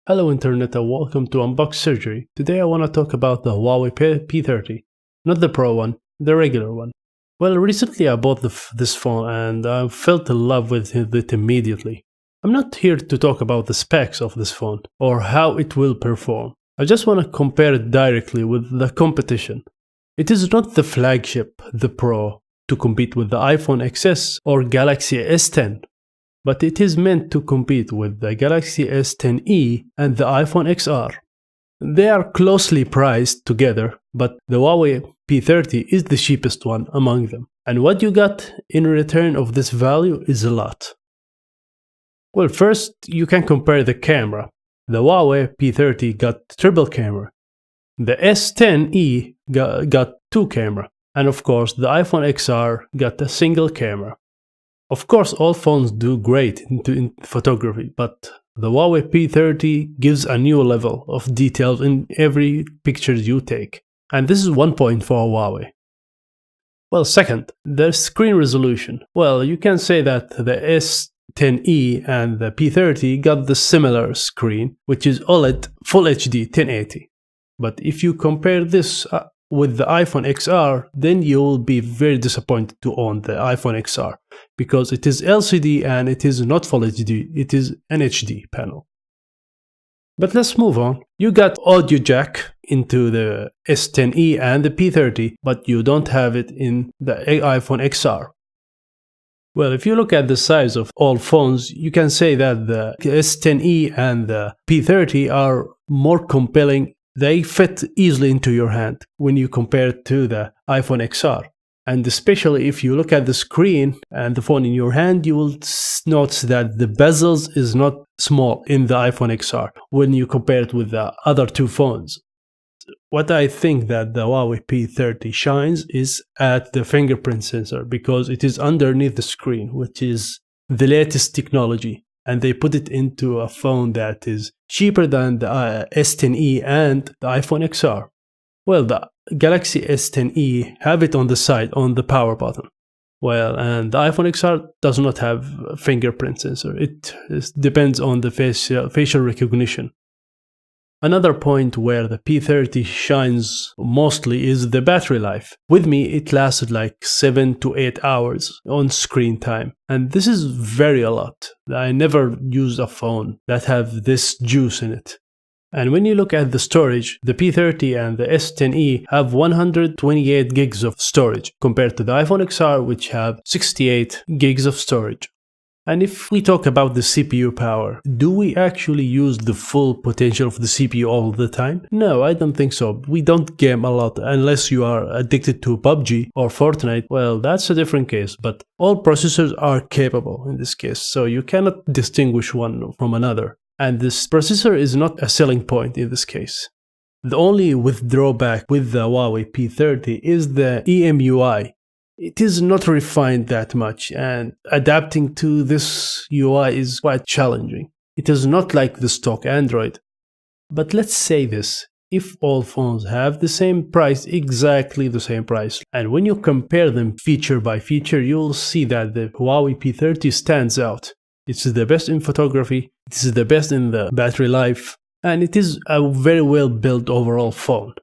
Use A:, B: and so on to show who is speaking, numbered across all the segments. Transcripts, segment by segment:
A: Hello Internet and welcome to Unbox Surgery. Today I want to talk about the Huawei P30. Not the Pro one, the regular one. Well, recently I bought this phone and I fell in love with it immediately. I'm not here to talk about the specs of this phone or how it will perform. I just want to compare it directly with the competition. It is not the flagship, the Pro, to compete with the iPhone XS or Galaxy S10. But it is meant to compete with the Galaxy S10e and the iPhone XR. They are closely priced together, but the Huawei P30 is the cheapest one among them. And what you got in return of this value is a lot. Well, first you can compare the camera. The Huawei P30 got triple camera. The S10e got two camera. And of course the iPhone XR got a single camera. Of course, all phones do great in photography, but the Huawei P30 gives a new level of details in every picture you take. And this is one point for Huawei. Well, second, the screen resolution. Well, you can say that the S10e and the P30 got the similar screen, which is OLED Full HD 1080. But if you compare this with the iPhone XR, then you will be very disappointed to own the iPhone XR because it is LCD and it is not Full HD, it is an HD panel. But let's move on. You got audio jack into the S10e and the P30, but you don't have it in the iPhone XR. Well, if you look at the size of all phones, you can say that the S10e and the P30 are more compelling. They fit easily into your hand when you compare it to the iPhone XR. And especially if you look at the screen and the phone in your hand, you will notice that the bezels is not small in the iPhone XR when you compare it with the other two phones. What I think that the Huawei P30 shines is at the fingerprint sensor because it is underneath the screen, which is the latest technology. And they put it into a phone that is cheaper than the S10e and the iPhone XR. Well, the Galaxy S10e have it on the side on the power button. Well, and the iPhone XR does not have a fingerprint sensor. It depends on the facial recognition. Another point where the P30 shines mostly is the battery life. With me, it lasted like 7 to 8 hours on screen time. And this is very a lot. I never used a phone that have this juice in it. And when you look at the storage, the P30 and the S10e have 128 gigs of storage compared to the iPhone XR, which have 68 gigs of storage. And if we talk about the CPU power, do we actually use the full potential of the CPU all the time? No, I don't think so. We don't game a lot unless you are addicted to PUBG or Fortnite. Well, that's a different case, but all processors are capable in this case, so you cannot distinguish one from another. And this processor is not a selling point in this case. The only drawback with the Huawei P30 is the EMUI. It is not refined that much, and adapting to this UI is quite challenging. It is not like the stock Android. But let's say this, if all phones have the same price, exactly the same price, and when you compare them feature by feature, you'll see that the Huawei P30 stands out. It's the best in photography, it is the best in the battery life, and it is a very well built overall phone.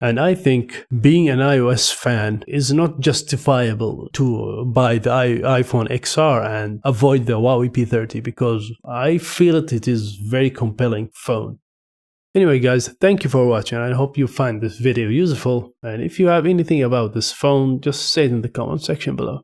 A: And I think being an iOS fan is not justifiable to buy the iPhone XR and avoid the Huawei P30 because I feel it is a very compelling phone. Anyway guys, thank you for watching. I hope you find this video useful. And if you have anything about this phone, just say it in the comment section below.